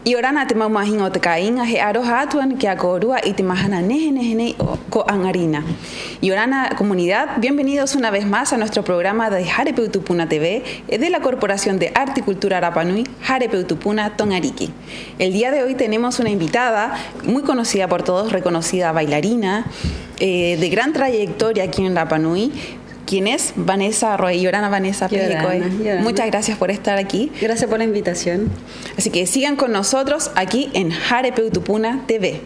Y orana te maumahin o te caín aje aroja atuan que acorua y te majana neje ko angarina. Y orana comunidad, bienvenidos una vez más a nuestro programa de Harepe Utupuna TV de la Corporación de Arte y Cultura Rapa Nui, Harepe Utupuna Tongariki. El día de hoy tenemos una invitada muy conocida por todos, reconocida bailarina, de gran trayectoria aquí en Rapa Nui, quien es Vanessa Roy. Yorana Vanessa Pejicoy. Muchas gracias por estar aquí. Gracias por la invitación. Así que sigan con nosotros aquí en Harepe Utupuna TV.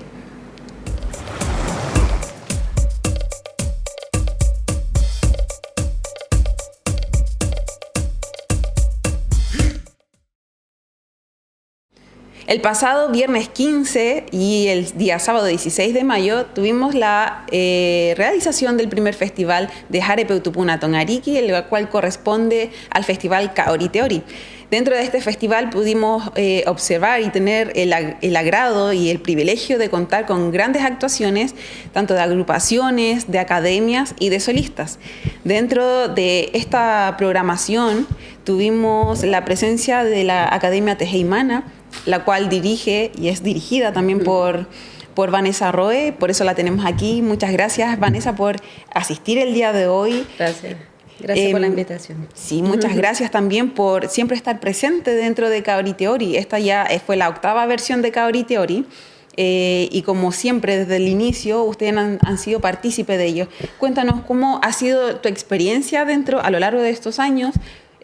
El pasado viernes 15 y el día sábado 16 de mayo tuvimos la realización del primer festival de Harepe Utupuna Tongariki, el cual corresponde al festival Kaori Teori. Dentro de este festival pudimos observar y tener el agrado y el privilegio de contar con grandes actuaciones, tanto de agrupaciones, de academias y de solistas. Dentro de esta programación tuvimos la presencia de la Academia Tejeimana, la cual dirige y es dirigida también por Vanessa Roe, por eso la tenemos aquí. Muchas gracias, Vanessa, por asistir el día de hoy. Gracias. Gracias por la invitación. Sí, muchas gracias también por siempre estar presente dentro de Kaori Teori. Esta ya fue la 8ª versión de Kaori Teori. Y como siempre, desde el inicio, ustedes han sido partícipes de ello. Cuéntanos cómo ha sido tu experiencia a lo largo de estos años,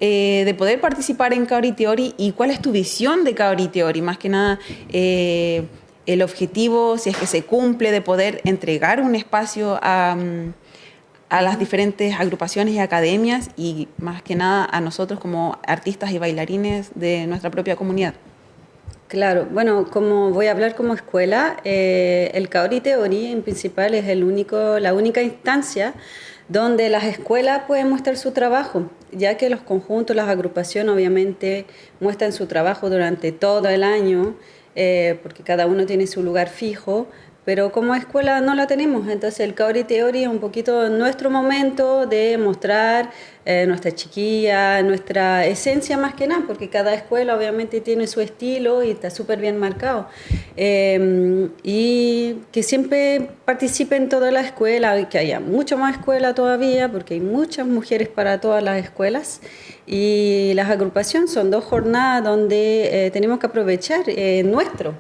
de poder participar en Kaori Teori, y cuál es tu visión de Kaori Teori, más que nada el objetivo, si es que se cumple, de poder entregar un espacio a las diferentes agrupaciones y academias, y más que nada a nosotros como artistas y bailarines de nuestra propia comunidad. Claro, bueno, como voy a hablar como escuela, el Kaori Teori en principal es la única instancia donde las escuelas pueden mostrar su trabajo, ya que los conjuntos, las agrupaciones obviamente muestran su trabajo durante todo el año, porque cada uno tiene su lugar fijo, pero como escuela no la tenemos. Entonces el Kaori Teori es un poquito nuestro momento de mostrar nuestra chiquilla, nuestra esencia más que nada, porque cada escuela obviamente tiene su estilo y está súper bien marcado. Y que siempre participen todas las escuelas, y que haya mucho más escuela todavía, porque hay muchas mujeres para todas las escuelas. Y las agrupaciones son 2 jornadas donde tenemos que aprovechar nuestro,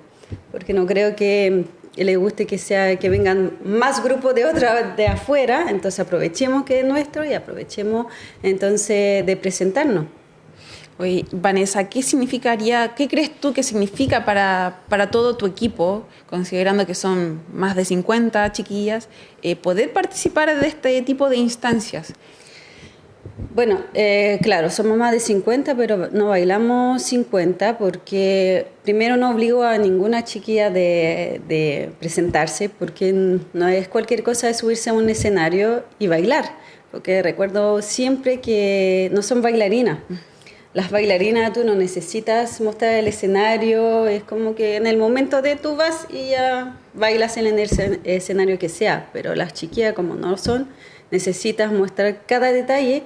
porque no creo que le guste que vengan más grupos de afuera, entonces aprovechemos que es nuestro y aprovechemos entonces de presentarnos. Oye, Vanessa, ¿qué crees tú que significa para todo tu equipo, considerando que son más de 50 chiquillas, poder participar de este tipo de instancias? Bueno, claro, somos más de 50, pero no bailamos 50 porque primero no obligo a ninguna chiquilla de presentarse, porque no es cualquier cosa de subirse a un escenario y bailar, porque recuerdo siempre que no son bailarinas. Las bailarinas tú no necesitas mostrar el escenario, es como que en el momento de tú vas y ya bailas en el escenario que sea, pero las chiquillas como no son, necesitas mostrar cada detalle,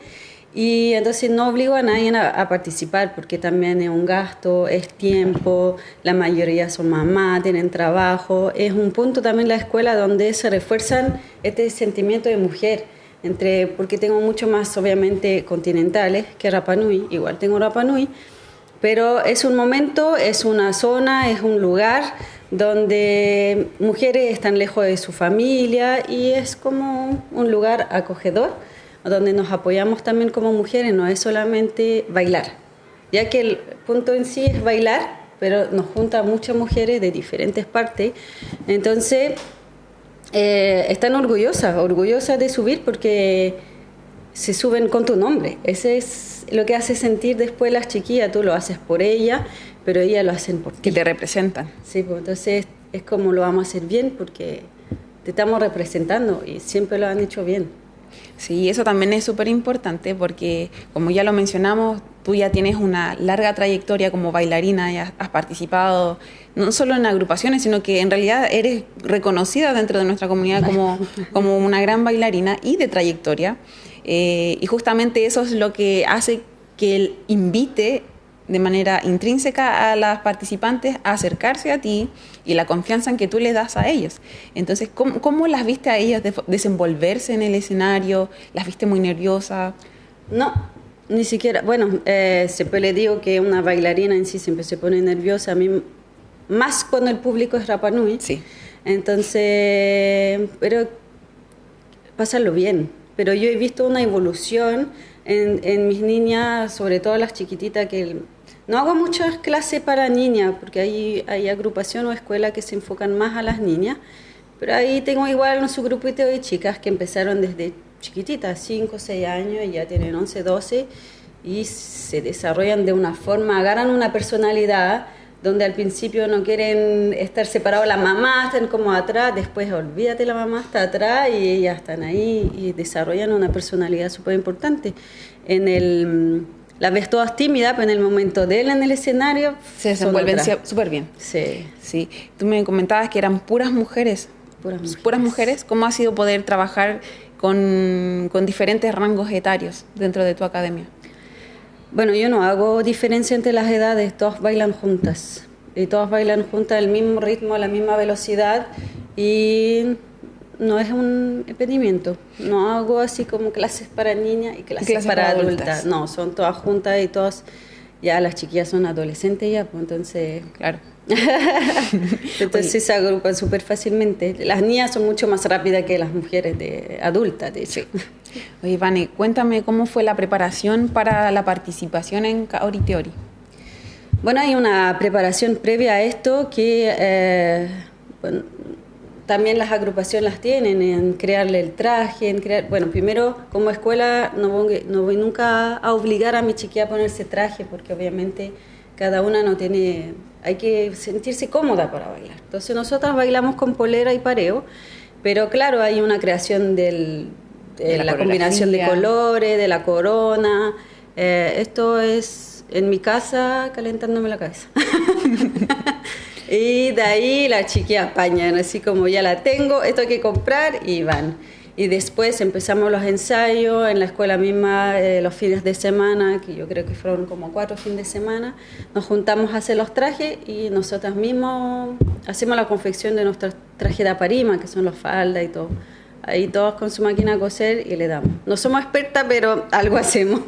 y entonces no obligo a nadie a participar, porque también es un gasto, es tiempo, la mayoría son mamás, tienen trabajo. Es un punto también la escuela donde se refuerzan este sentimiento de mujer, porque tengo mucho más obviamente continentales que Rapa Nui, igual tengo Rapa Nui, pero es un momento, es una zona, es un lugar donde mujeres están lejos de su familia, y es como un lugar acogedor donde nos apoyamos también como mujeres, no es solamente bailar, ya que el punto en sí es bailar, pero nos junta muchas mujeres de diferentes partes. Entonces están orgullosas de subir, porque se suben con tu nombre. Ese es lo que hace sentir después las chiquillas. Tú lo haces por ella, pero ellas lo hacen por ti. Que te representan. Sí, pues entonces es como lo vamos a hacer bien, porque te estamos representando y siempre lo han hecho bien. Sí, eso también es súper importante, porque como ya lo mencionamos, tú ya tienes una larga trayectoria como bailarina, ya has participado no solo en agrupaciones, sino que en realidad eres reconocida dentro de nuestra comunidad como una gran bailarina y de trayectoria. Y justamente eso es lo que hace que invite de manera intrínseca a las participantes a acercarse a ti y la confianza en que tú les das a ellos. Entonces, ¿cómo las viste a ellas desenvolverse en el escenario? ¿Las viste muy nerviosas? No, ni siquiera. Bueno, siempre le digo que una bailarina en sí siempre se pone nerviosa. A mí, más cuando el público es Rapa Nui. Sí. Entonces, pero pasarlo bien. Pero yo he visto una evolución en mis niñas, sobre todo las chiquititas, que no hago muchas clases para niñas, porque hay agrupación o escuela que se enfocan más a las niñas, pero ahí tengo igual su grupito de chicas que empezaron desde chiquititas, 5 o 6 años, y ya tienen 11, 12, y se desarrollan de una forma, agarran una personalidad donde al principio no quieren estar separados, la mamá están como atrás, después olvídate, la mamá está atrás y ellas están ahí y desarrollan una personalidad súper importante. Las ves todas tímidas, pero en el momento de él en el escenario se desenvuelven súper bien. Sí. Sí. Tú me comentabas que eran puras mujeres. Puras mujeres. ¿Cómo ha sido poder trabajar con diferentes rangos etarios dentro de tu academia? Bueno, yo no hago diferencia entre las edades, todas bailan juntas. Y todas bailan juntas al mismo ritmo, a la misma velocidad. Y no es un impedimento. No hago así como clases para niñas y clases para adultas. No, son todas juntas y todas... Ya las chiquillas son adolescentes ya, pues entonces... Claro. Entonces se agrupan súper fácilmente. Las niñas son mucho más rápidas que las mujeres adultas, de hecho. Oye, Vane, cuéntame cómo fue la preparación para la participación en Kaori Teori. Bueno, hay una preparación previa a esto que bueno, también las agrupaciones las tienen, en crearle el traje, bueno, primero como escuela no voy nunca a obligar a mi chiquilla a ponerse traje, porque obviamente cada una no tiene, hay que sentirse cómoda para bailar. Entonces nosotras bailamos con polera y pareo, pero claro, hay una creación de la combinación de colores, de la corona. Esto es en mi casa calentándome la cabeza. Y de ahí las chiquillas apañan, así como ya la tengo, esto hay que comprar y van. Y después empezamos los ensayos en la escuela misma, los fines de semana, que yo creo que fueron como 4 fines de semana. Nos juntamos a hacer los trajes y nosotras mismos hacemos la confección de nuestros trajes de aparima, que son los faldas y todo. Ahí todos con su máquina a coser y le damos. No somos expertas, pero algo hacemos.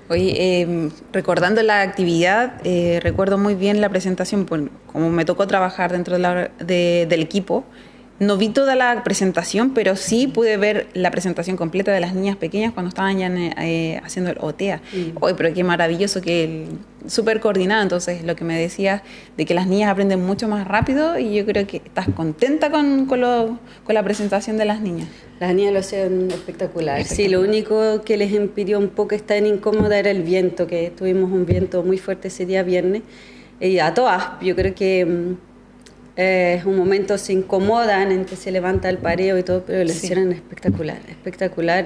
Oye, recordando la actividad, recuerdo muy bien la presentación, pues, como me tocó trabajar dentro del equipo. No vi toda la presentación, pero sí pude ver la presentación completa de las niñas pequeñas cuando estaban ya haciendo el OTEA. Oye, pero qué maravilloso, súper coordinado. Entonces, lo que me decías de que las niñas aprenden mucho más rápido, y yo creo que estás contenta con la presentación de las niñas. Las niñas lo hacen espectacular. Sí, lo único que les impidió un poco estar incómoda era el viento, que tuvimos un viento muy fuerte ese día viernes. Y a todas, yo creo que... es un momento, se incomodan en que se levanta el pareo y todo, pero lo hicieron espectacular.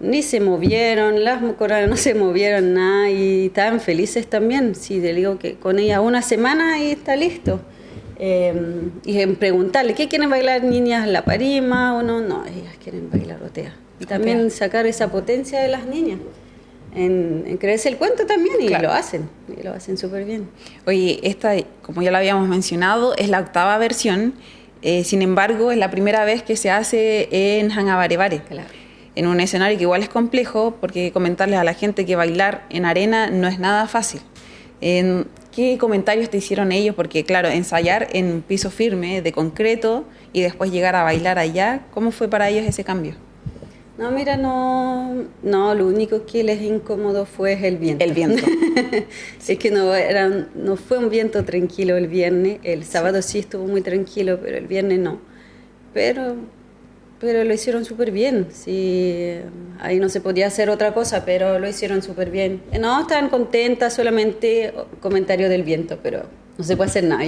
Ni se movieron, las coreanas no se movieron nada y estaban felices también. Sí, le digo que con ella una semana y está listo. Y en preguntarle, ¿qué quieren bailar niñas? ¿La parima o no? No, ellas quieren bailar OTEA. Y también sacar esa potencia de las niñas. En creerse el cuento también, y lo hacen súper bien. Oye, esta, como ya lo habíamos mencionado, es la 8ª versión, sin embargo, es la primera vez que se hace en Hangabarebare, en un escenario que igual es complejo, porque comentarles a la gente que bailar en arena no es nada fácil. ¿Qué comentarios te hicieron ellos? Porque claro, ensayar en un piso firme, de concreto, y después llegar a bailar allá, ¿cómo fue para ellos ese cambio? No, mira, no, lo único que les incomodó fue el viento. El viento. Sí. Es que no fue un viento tranquilo el viernes. El sábado sí estuvo muy tranquilo, pero el viernes no. Pero lo hicieron súper bien. Sí, ahí no se podía hacer otra cosa, pero lo hicieron súper bien. No, estaban contentas, solamente comentario del viento, pero no se puede hacer nada.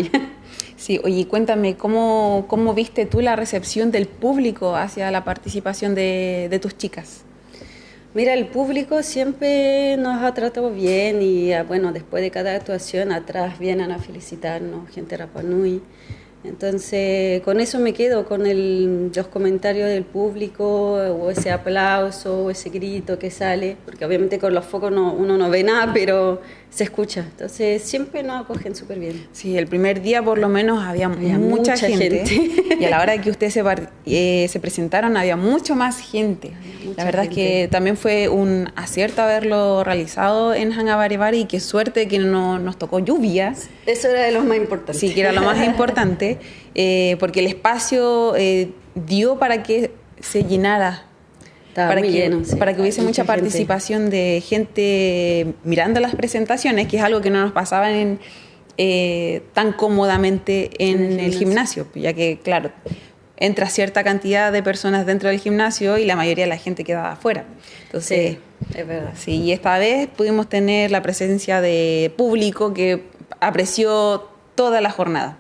Sí, oye, cuéntame, ¿cómo viste tú la recepción del público hacia la participación de tus chicas? Mira, el público siempre nos ha tratado bien y, bueno, después de cada actuación atrás vienen a felicitarnos, gente de Rapa Nui. Entonces, con eso me quedo, con los comentarios del público, o ese aplauso, o ese grito que sale, porque obviamente con los focos uno no ve nada, pero se escucha. Entonces, siempre nos acogen súper bien. Sí, el primer día por lo menos había mucha gente. Y a la hora que ustedes se presentaron había mucho más gente. La verdad es que también fue un acierto haberlo realizado en Hangabarevari, y qué suerte que no nos tocó lluvias. Eso era de lo más importante. Sí, que era lo más importante, porque el espacio dio para que se llenara. Para que hubiese mucha participación de gente mirando las presentaciones, que es algo que no nos pasaba tan cómodamente en el gimnasio, ya que, claro, entra cierta cantidad de personas dentro del gimnasio y la mayoría de la gente queda afuera. Entonces, sí, es verdad. Sí, y esta vez pudimos tener la presencia de público que apreció toda la jornada.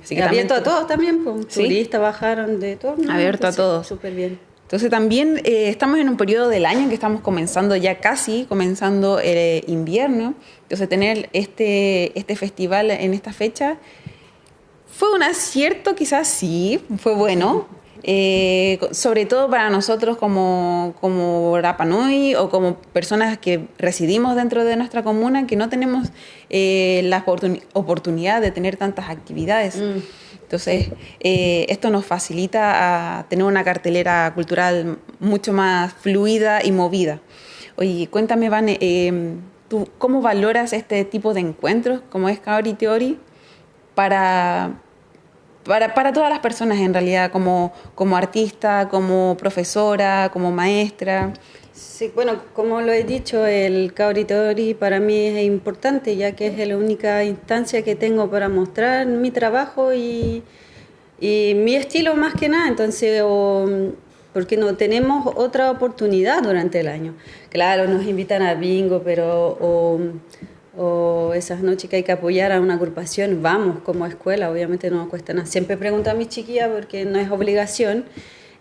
Así que abierto a todos también, pues, ¿sí? Turistas bajaron de todo. Abierto a todos. Súper bien. Entonces también estamos en un periodo del año en que estamos comenzando el invierno. Entonces tener este festival en esta fecha fue un acierto, quizás sí, fue bueno. Sobre todo para nosotros como Rapa Nui, o como personas que residimos dentro de nuestra comuna, que no tenemos la oportunidad de tener tantas actividades. Entonces, esto nos facilita a tener una cartelera cultural mucho más fluida y movida. Oye, cuéntame, Vane, ¿tú cómo valoras este tipo de encuentros, como es Kaori Teori, para todas las personas en realidad, como artista, como profesora, como maestra? Sí, bueno, como lo he dicho, el Kaori Teori para mí es importante, ya que es la única instancia que tengo para mostrar mi trabajo y mi estilo más que nada. Entonces, porque no tenemos otra oportunidad durante el año. Claro, nos invitan a bingo, pero o esas noches que hay que apoyar a una agrupación, vamos como escuela, obviamente no nos cuesta nada. Siempre pregunto a mis chiquillas porque no es obligación,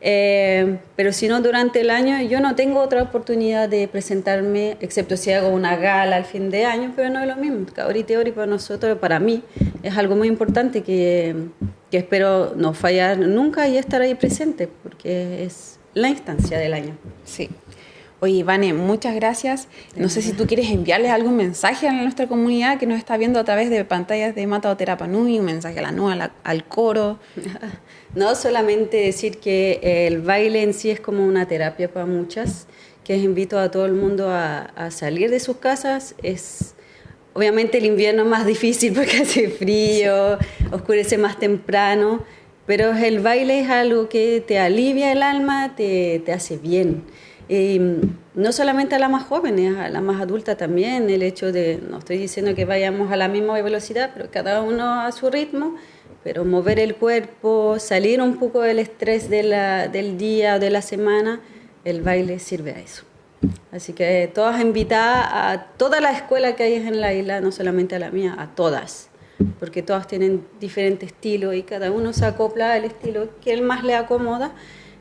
pero si no, durante el año yo no tengo otra oportunidad de presentarme, excepto si hago una gala al fin de año, pero no es lo mismo. Kaori Teori para nosotros, para mí, es algo muy importante que espero no fallar nunca y estar ahí presente, porque es la instancia del año. Sí. Oye, Vane, muchas gracias. No sé si tú quieres enviarles algún mensaje a nuestra comunidad que nos está viendo a través de pantallas de Matao Te Rapa Nui, un mensaje a la NUA, al coro. No, solamente decir que el baile en sí es como una terapia para muchas, que invito a todo el mundo a salir de sus casas. Obviamente el invierno es más difícil porque hace frío, oscurece más temprano, pero el baile es algo que te alivia el alma, te hace bien. No solamente a las más jóvenes, a las más adultas también, el hecho de, no estoy diciendo que vayamos a la misma velocidad, pero cada uno a su ritmo, pero mover el cuerpo, salir un poco del estrés del día o de la semana, el baile sirve a eso. Así que todas invitadas a toda la escuela que hay en la isla, no solamente a la mía, a todas, porque todas tienen diferentes estilos y cada uno se acopla al estilo que él más le acomoda.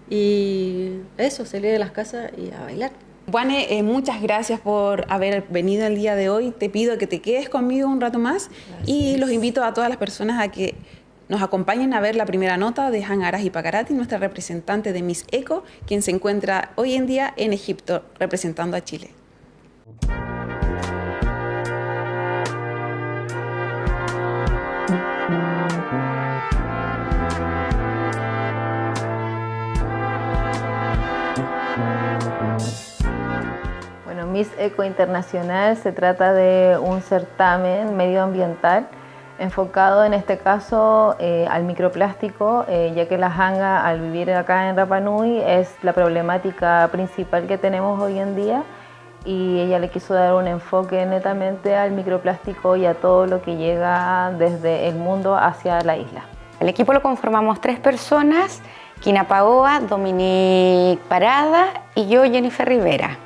Y eso, salir de las casas y a bailar. Vane, muchas gracias por haber venido el día de hoy. Te pido que te quedes conmigo un rato más. Gracias. Y los invito a todas las personas a que nos acompañen a ver la primera nota de Han Araji Pakarati, nuestra representante de Miss Eco, quien se encuentra hoy en día en Egipto representando a Chile. Miss Eco Internacional se trata de un certamen medioambiental enfocado en este caso al microplástico, ya que la hanga al vivir acá en Rapa Nui es la problemática principal que tenemos hoy en día, y ella le quiso dar un enfoque netamente al microplástico y a todo lo que llega desde el mundo hacia la isla. El equipo lo conformamos 3 personas, Kina Paoa, Dominique Parada y yo, Jennifer Rivera.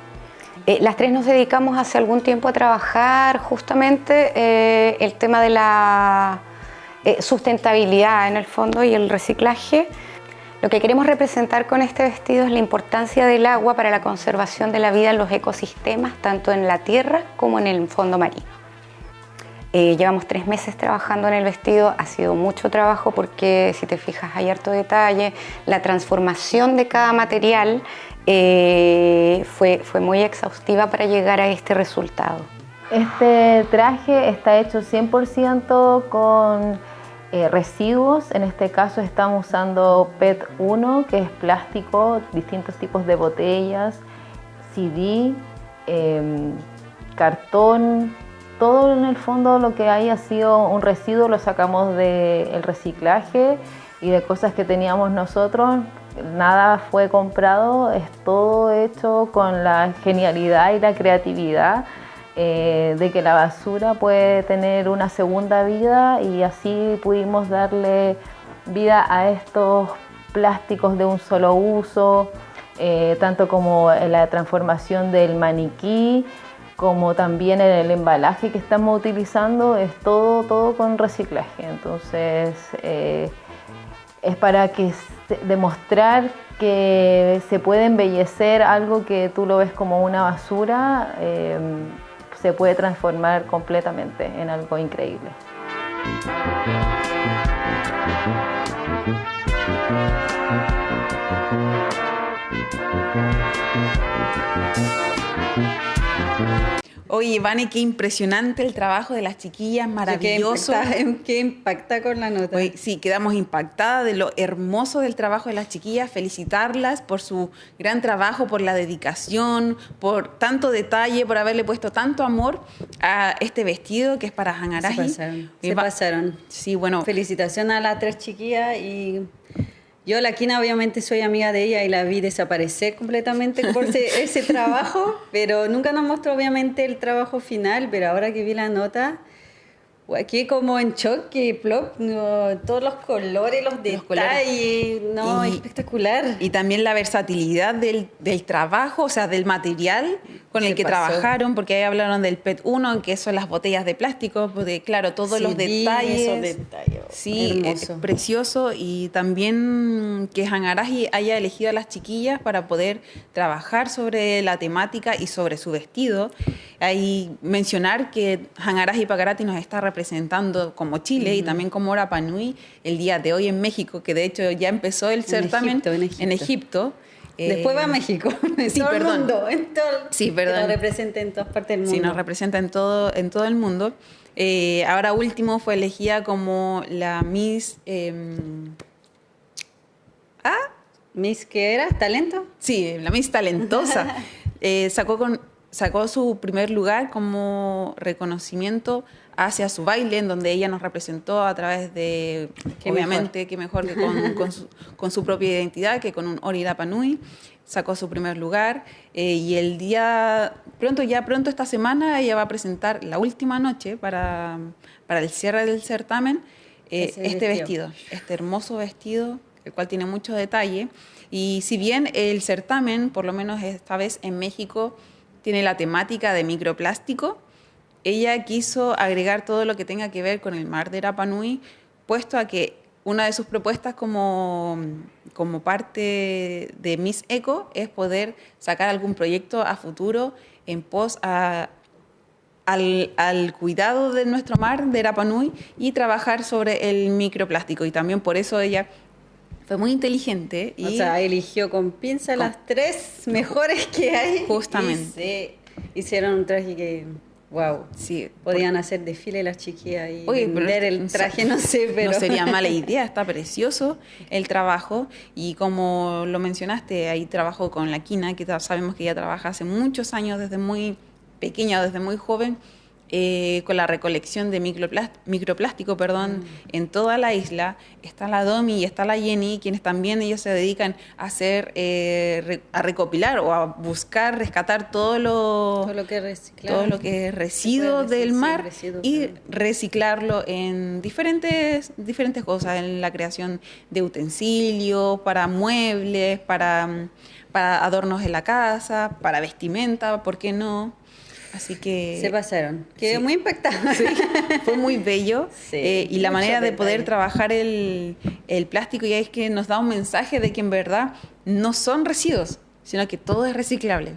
Las 3 nos dedicamos hace algún tiempo a trabajar justamente el tema de la sustentabilidad en el fondo y el reciclaje. Lo que queremos representar con este vestido es la importancia del agua para la conservación de la vida en los ecosistemas, tanto en la tierra como en el fondo marino. Llevamos 3 meses trabajando en el vestido, ha sido mucho trabajo porque si te fijas hay harto detalle, la transformación de cada material fue muy exhaustiva para llegar a este resultado. Este traje está hecho 100% con residuos. En este caso estamos usando PET 1, que es plástico, distintos tipos de botellas, CD, cartón. Todo en el fondo lo que hay ha sido un residuo, lo sacamos del reciclaje y de cosas que teníamos nosotros. Nada fue comprado, es todo hecho con la genialidad y la creatividad de que la basura puede tener una segunda vida, y así pudimos darle vida a estos plásticos de un solo uso, tanto como la transformación del maniquí, como también en el embalaje que estamos utilizando, es todo con reciclaje. Entonces es para demostrar que se puede embellecer algo que tú lo ves como una basura, se puede transformar completamente en algo increíble. Oye, Vane, qué impresionante el trabajo de las chiquillas, maravilloso. Que impacta con la nota. Oye, sí, quedamos impactadas de lo hermoso del trabajo de las chiquillas, felicitarlas por su gran trabajo, por la dedicación, por tanto detalle, por haberle puesto tanto amor a este vestido que es para Hangarahi. Se pasaron. Sí, bueno. Felicitaciones a las 3 chiquillas, y yo, la Kina, obviamente soy amiga de ella y la vi desaparecer completamente por ese trabajo, pero nunca nos mostró obviamente el trabajo final, pero ahora que vi la nota, aquí como en shock, que plop, no, todos los colores, los detalles, no, espectacular. Y también la versatilidad del trabajo, o sea, del material con el que trabajaron, porque ahí hablaron del PET 1, que son las botellas de plástico, porque claro, todos los detalles. Esos detalles. Sí, es precioso, y también que Hangarahi haya elegido a las chiquillas para poder trabajar sobre la temática y sobre su vestido. Ahí mencionar que Hangarahi Pakarati nos está representando como Chile y también como Rapa Nui el día de hoy en México, que de hecho ya empezó el certamen en Egipto. Después va a México, en todo el mundo, que nos representa en todas partes del mundo. Sí, nos representa en todo el mundo. Ahora último fue elegida como la Miss... ¿Miss qué era? ¿Talento? Sí, la Miss Talentosa. Sacó su primer lugar como reconocimiento hacia su baile, en donde ella nos representó a través de, obviamente, qué mejor que con su propia identidad, que con un Ori Rapa Nui. Sacó su primer lugar, y el día, pronto esta semana, ella va a presentar la última noche para el cierre del certamen, este vestido, este hermoso vestido, el cual tiene mucho detalle. Y si bien el certamen, por lo menos esta vez en México, tiene la temática de microplástico, ella quiso agregar todo lo que tenga que ver con el mar de Rapa Nui, puesto a que una de sus propuestas como parte de Miss Eco es poder sacar algún proyecto a futuro en pos al cuidado de nuestro mar de Rapa Nui y trabajar sobre el microplástico. Y también por eso ella fue muy inteligente. O sea, eligió con pinza las 3 mejores que hay. Justamente. Y hicieron un traje que... Wow, sí, podían hacer desfile las chiquillas y vender el traje, no sé, pero... No sería mala idea, está precioso el trabajo, y como lo mencionaste, ahí trabajo con la Kina, que sabemos que ella trabaja hace muchos años, desde muy pequeña, desde muy joven, con la recolección de microplástico, en toda la isla. Está la Domi y está la Jenny, quienes también ellos se dedican a hacer, a recopilar o a buscar, rescatar todo lo que es residuo del mar y reciclarlo en diferentes cosas, en la creación de utensilios, para muebles, para adornos en la casa, para vestimenta, ¿por qué no? Así que... Se pasaron. Quedó muy impactada. Sí, fue muy bello. Y la manera de poder trabajar el plástico ya es que nos da un mensaje de que en verdad no son residuos, sino que todo es reciclable.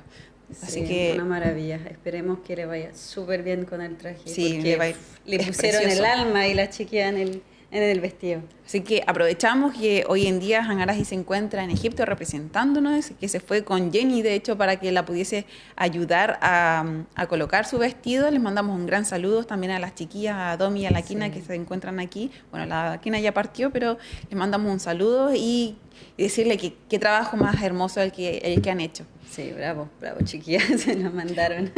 Así sí, que una maravilla. Esperemos que le vaya súper bien con el traje. Sí, porque le es pusieron precioso. el alma y la chiquilla en el vestido. Así que aprovechamos que hoy en día Hangarazi se encuentra en Egipto representándonos, que se fue con Jenny, de hecho, para que la pudiese ayudar a colocar su vestido. Les mandamos un gran saludo también a las chiquillas, a Domi y a la Kina, que se encuentran aquí. Bueno, la Kina ya partió, pero les mandamos un saludo y decirle que qué trabajo más hermoso el que han hecho. Sí, bravo, chiquillas, se nos mandaron.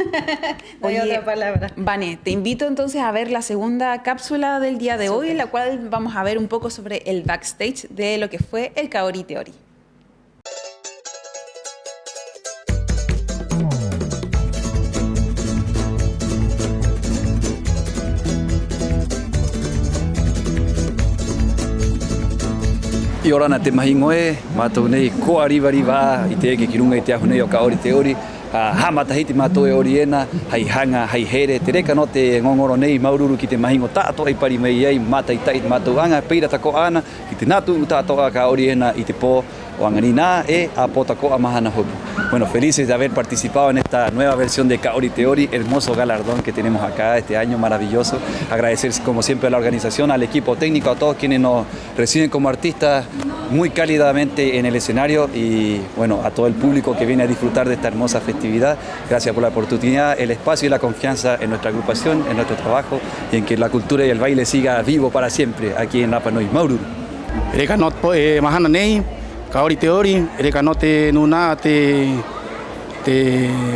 No hay Oye, otra palabra. Vane, te invito entonces a ver la segunda cápsula del día de hoy, en la cual vamos a ver un poco sobre el backstage de lo que fue el Kaori Teori. I ora na te mahi ngoe, mātou nei koa riva i te eke ki runga i te ahu nei o Kaori Teori. Ha matahiti mātou e ori ena, hei hanga, hei here, te reka no te ngongoro nei maururu ki te mahingo tātoa i pari mei ei, mātai mātou anga, peira tako ana, ki te nātu tātoa Kaori ena i te pō o anganina e a Potacoa Mahana Hopu. Bueno, felices de haber participado en esta nueva versión de Kaori Teori, hermoso galardón que tenemos acá este año, maravilloso. Agradecer como siempre a la organización, al equipo técnico, a todos quienes nos reciben como artistas muy cálidamente en el escenario y bueno, a todo el público que viene a disfrutar de esta hermosa festividad. Gracias por la oportunidad, el espacio y la confianza en nuestra agrupación, en nuestro trabajo y en que la cultura y el baile siga vivo para siempre aquí en Rapa Nui. Maururu. Reka no mahana nei, Kaori Teori, reka no te nuna te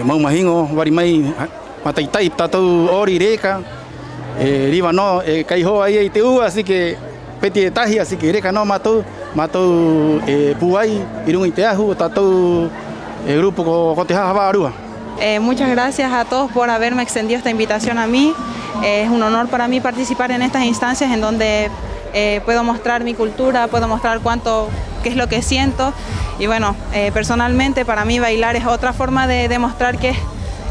maumahingo, wari mai mataitai tātou ori reka, riva no kai hoa ai te ua, así que peti e tahi, así que reka no mātou puai, i runga i te ahu, tātou grupo ko te hawa arua. Muchas gracias a todos por haberme extendido esta invitación a mí. Es un honor para mí participar en estas instancias en donde puedo mostrar mi cultura, puedo mostrar qué es lo que siento. Y bueno, personalmente para mí bailar es otra forma de demostrar que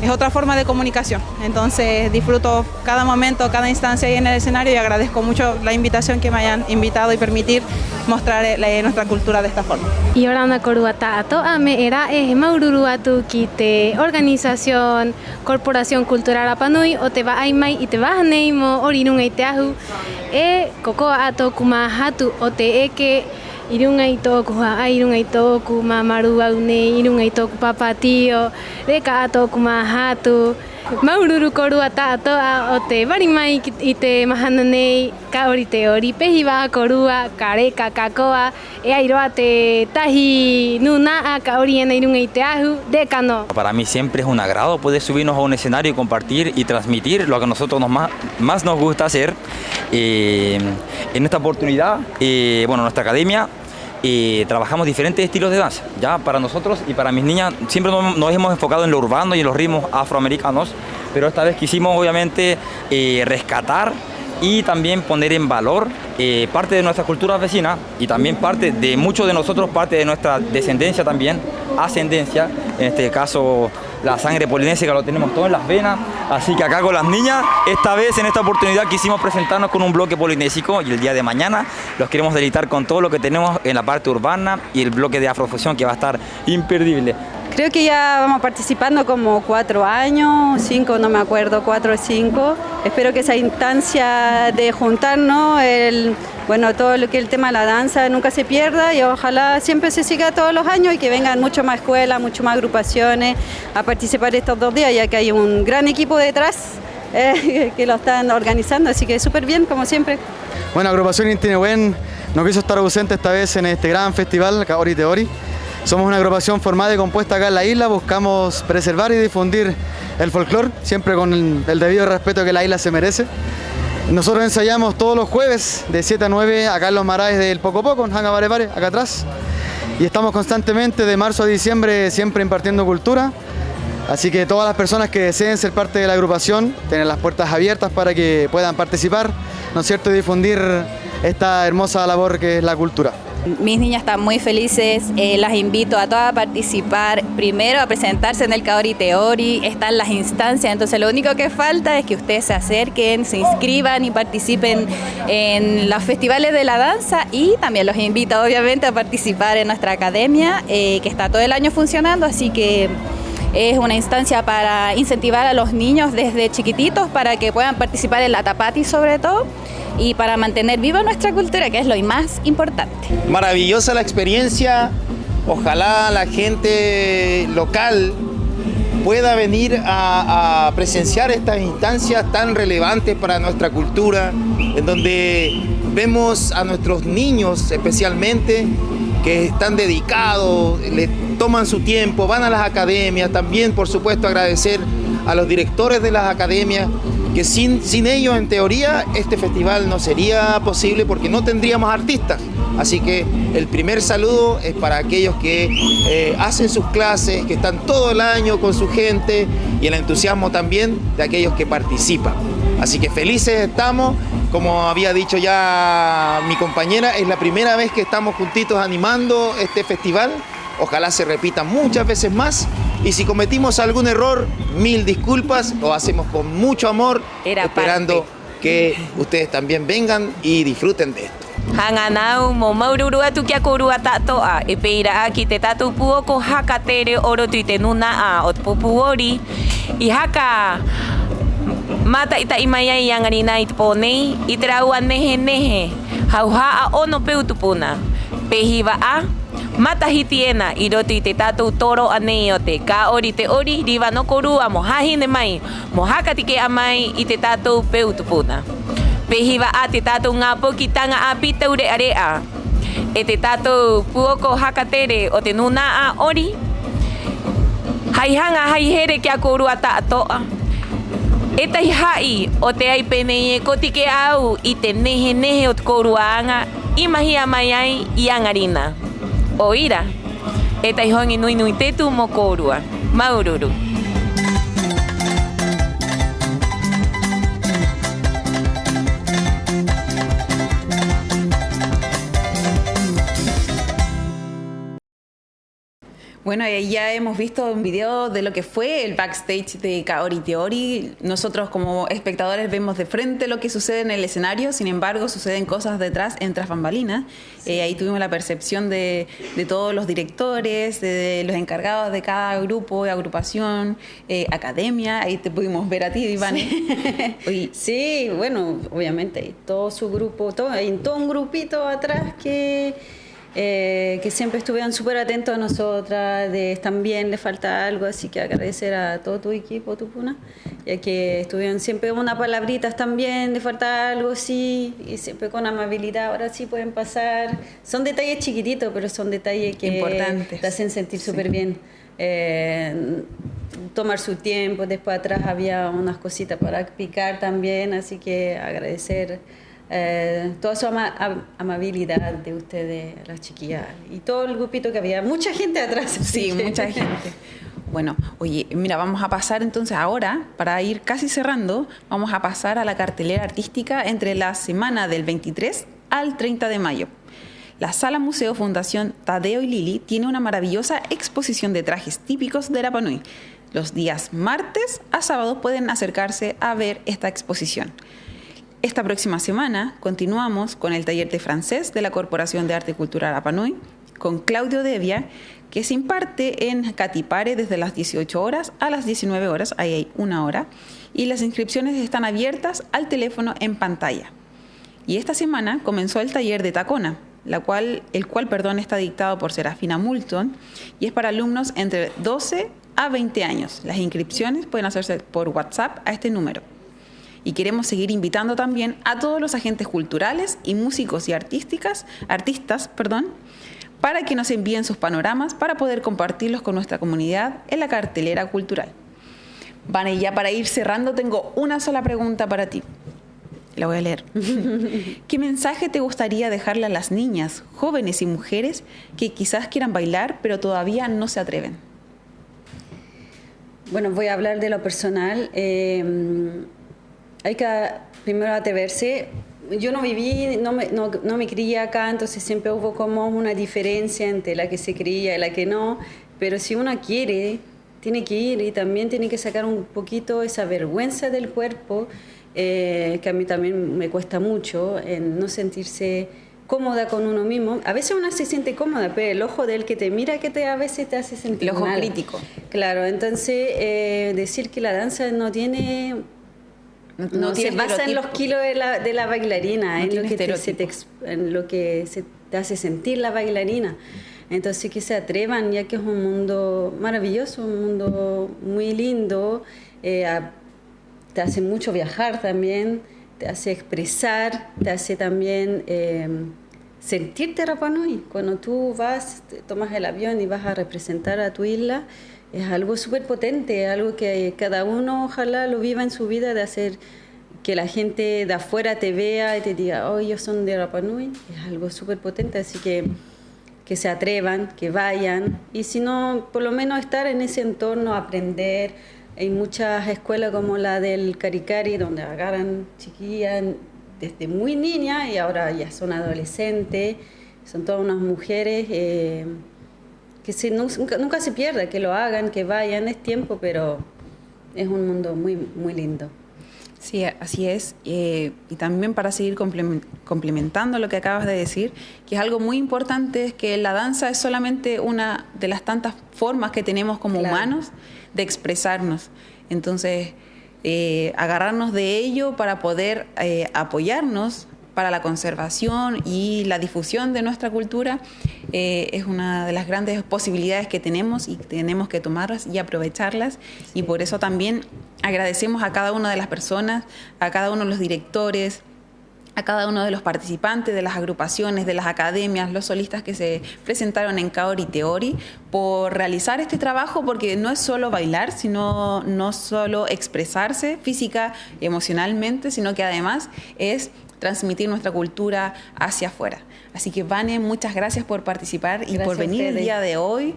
es otra forma de comunicación. Entonces disfruto cada momento, cada instancia ahí en el escenario y agradezco mucho la invitación que me hayan invitado y permitir mostrar nuestra cultura de esta forma. Y ahora una coruata ato ame era maururu atu kite organización Corporación Cultural Rapa Nui o te va aimai y te va neimo orinunga i te ahu kokoa ato kumahatu o te eke irunga i tōku haai, irunga i tōku mamaru au nei, irunga i tōku papatio, reka a tōku mahatu. Maururu korua tātoa o te wari mai i te mahana nei Kaori Teori, pehi wā korua, ka reka, ka koa, e airoa te tahi nuna a Kaori ena irunga i te ahu, reka no. Para mí siempre es un agrado poder subirnos a un escenario y compartir y transmitir lo que a nosotros más nos gusta hacer. En esta oportunidad, bueno, nuestra academia trabajamos diferentes estilos de danza. Ya para nosotros y para mis niñas siempre nos hemos enfocado en lo urbano y en los ritmos afroamericanos, pero esta vez quisimos obviamente rescatar y también poner en valor parte de nuestra cultura vecina y también parte de muchos de nosotros, parte de nuestra descendencia también, ascendencia, en este caso la sangre polinesia que lo tenemos todo en las venas, así que acá con las niñas, esta vez en esta oportunidad quisimos presentarnos con un bloque polinésico y el día de mañana los queremos deleitar con todo lo que tenemos en la parte urbana y el bloque de afrofusión que va a estar imperdible. Creo que ya vamos participando como 4 años, 5, no me acuerdo, 4 o 5. Espero que esa instancia de juntarnos, bueno, todo lo que es el tema de la danza nunca se pierda y ojalá siempre se siga todos los años y que vengan mucho más escuelas, mucho más agrupaciones a participar estos 2 días, ya que hay un gran equipo detrás que lo están organizando, así que súper bien, como siempre. Bueno, agrupación Intinehuen no quiso estar ausente esta vez en este gran festival Kaori Teori. Somos una agrupación formada y compuesta acá en la isla, buscamos preservar y difundir el folclore, siempre con el debido respeto que la isla se merece. Nosotros ensayamos todos los jueves de 7 a 9 acá en los Maraes del Poco Poco, en Hanga Bare Bare, acá atrás. Y estamos constantemente de marzo a diciembre siempre impartiendo cultura. Así que todas las personas que deseen ser parte de la agrupación tienen las puertas abiertas para que puedan participar, ¿no es cierto?, y difundir esta hermosa labor que es la cultura. Mis niñas están muy felices, las invito a todas a participar, primero a presentarse en el Kaori Teori, están las instancias, entonces lo único que falta es que ustedes se acerquen, se inscriban y participen en los festivales de la danza y también los invito obviamente a participar en nuestra academia que está todo el año funcionando, así que Es una instancia para incentivar a los niños desde chiquititos para que puedan participar en la Tapati sobre todo y para mantener viva nuestra cultura, que es lo más importante. Maravillosa la experiencia, ojalá la gente local pueda venir a presenciar estas instancias tan relevantes para nuestra cultura, en donde vemos a nuestros niños especialmente que están dedicados, le toman su tiempo, van a las academias. También, por supuesto, agradecer a los directores de las academias, que sin ellos, en teoría, este festival no sería posible porque no tendríamos artistas. Así que el primer saludo es para aquellos que hacen sus clases, que están todo el año con su gente, y el entusiasmo también de aquellos que participan. Así que felices estamos, como había dicho ya mi compañera, es la primera vez que estamos juntitos animando este festival. Ojalá se repita muchas veces más, y si cometimos algún error, 1000 disculpas, lo hacemos con mucho amor, esperando que ustedes también vengan y disfruten de esto. Hanganau mo maururua tu kia korua tatoa e peira aki te tatu puoko hakatere oro tuitenuna a otpopuori i haka mata ita imaya yangarina itpone itraua nehe hauha a ono peutupuna pehiva a mata hitiena iroti te tatu toro aneote ka ori te ori riva no korua mo hahine mai mo hakatike amai i te tatu peutupuna pehiva a te tatu ngā poki tanga a pitaure area e te tatu puoko hakatere o te nuna a ori haihanga haihere kia korua tātoa e tai hai o te ai penei e kotike au i te nehe o te koruanga i mahia mai ai i angarina o ira e tai hongi nui tetu mo korua maururu. Bueno, ya hemos visto un video de lo que fue el backstage de Kaori Teori. Nosotros como espectadores vemos de frente lo que sucede en el escenario, sin embargo suceden cosas detrás, en tras bambalinas. Sí. Ahí tuvimos la percepción de todos los directores, de los encargados de cada grupo, de agrupación, academia. Ahí te pudimos ver a ti, Ivane. Sí. Sí, bueno, obviamente, todo su grupo, hay todo un grupito atrás que siempre estuvieron súper atentos a nosotras, también le falta algo, así que agradecer a todo tu equipo, Tupuna, ya que estuvieron siempre una palabritas también, le falta algo, sí, y siempre con amabilidad, ahora sí pueden pasar. Son detalles chiquititos, pero son detalles que importantes, te hacen sentir súper bien. Tomar su tiempo, después atrás había unas cositas para picar también, así que agradecer toda su amabilidad de ustedes, las chiquillas, y todo el grupito que había, mucha gente atrás. Sí, mucha gente. Bueno, oye, mira, vamos a pasar entonces ahora, para ir casi cerrando, vamos a pasar a la cartelera artística entre la semana del 23 al 30 de mayo. La Sala Museo Fundación Tadeo y Lili tiene una maravillosa exposición de trajes típicos de Rapa Nui. Los días martes a sábado pueden acercarse a ver esta exposición. Esta próxima semana continuamos con el taller de francés de la Corporación de Arte y Cultura Rapa Nui con Claudio Devia, que se imparte en Catipare desde las 18 horas a las 19 horas, ahí hay una hora, y las inscripciones están abiertas al teléfono en pantalla. Y esta semana comenzó el taller de Tacona, el cual está dictado por Serafina Moulton y es para alumnos entre 12 a 20 años. Las inscripciones pueden hacerse por WhatsApp a este número. Y queremos seguir invitando también a todos los agentes culturales y músicos y artistas, para que nos envíen sus panoramas para poder compartirlos con nuestra comunidad en la cartelera cultural. Vane, ya para ir cerrando tengo una sola pregunta para ti. La voy a leer. ¿Qué mensaje te gustaría dejarle a las niñas, jóvenes y mujeres que quizás quieran bailar pero todavía no se atreven? Bueno, voy a hablar de lo personal. Hay que primero atreverse. Yo no viví, no me crié acá, entonces siempre hubo como una diferencia entre la que se creía y la que no, pero si uno quiere, tiene que ir y también tiene que sacar un poquito esa vergüenza del cuerpo, que a mí también me cuesta mucho, en no sentirse cómoda con uno mismo. A veces uno se siente cómoda, pero el ojo del que te mira a veces te hace sentir el ojo mal. crítico. Claro, entonces decir que la danza no tiene... No se basa en los kilos de la bailarina, en lo que se te hace sentir la bailarina. Entonces que se atrevan, ya que es un mundo maravilloso, un mundo muy lindo, te hace mucho viajar también, te hace expresar, te hace también sentirte Rapa Nui. Cuando tú tomas el avión y vas a representar a tu isla, es algo súper potente, algo que cada uno ojalá lo viva en su vida, de hacer que la gente de afuera te vea y te diga, oh, ellos son de Rapa Nui. Es algo súper potente, así que se atrevan, que vayan, y si no, por lo menos estar en ese entorno, aprender. Hay muchas escuelas como la del Caricari, donde agarran chiquillas desde muy niñas y ahora ya son adolescentes, son todas unas mujeres que nunca se pierda, que lo hagan, que vayan, es tiempo, pero es un mundo muy, muy lindo. Sí, así es. Y también para seguir complementando lo que acabas de decir, que es algo muy importante, es que la danza es solamente una de las tantas formas que tenemos como humanos de expresarnos. Entonces, agarrarnos de ello para poder apoyarnos para la conservación y la difusión de nuestra cultura es una de las grandes posibilidades que tenemos y tenemos que tomarlas y aprovecharlas. Y por eso también agradecemos a cada una de las personas, a cada uno de los directores, a cada uno de los participantes de las agrupaciones, de las academias, los solistas que se presentaron en Kaori Teori, por realizar este trabajo, porque no es solo bailar, sino no solo expresarse física y emocionalmente, sino que además es transmitir nuestra cultura hacia afuera. Así que, Vane, muchas gracias por participar y por venir el día de hoy.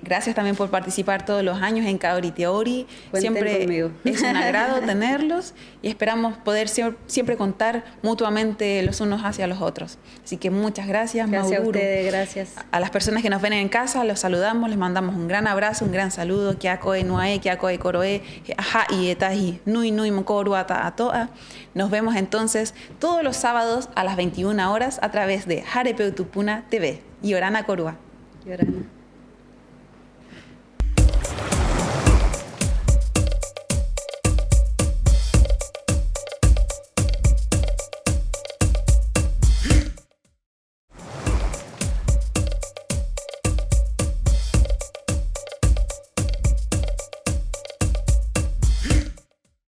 Gracias también por participar todos los años en Kaori Teori. Siempre conmigo. Es un agrado tenerlos y esperamos poder siempre contar mutuamente los unos hacia los otros. Así que muchas gracias, Gracias Mauro. a ustedes, gracias. A las personas que nos ven en casa, los saludamos, les mandamos un gran abrazo, un gran saludo. Kiakoe nuae, kiakoe koroe, aja y etaji, nui nui mokoru ata atoa. Nos vemos entonces todos los sábados a las 21 horas a través de Harepeu Tupuna TV. Yorana Korua. Yorana.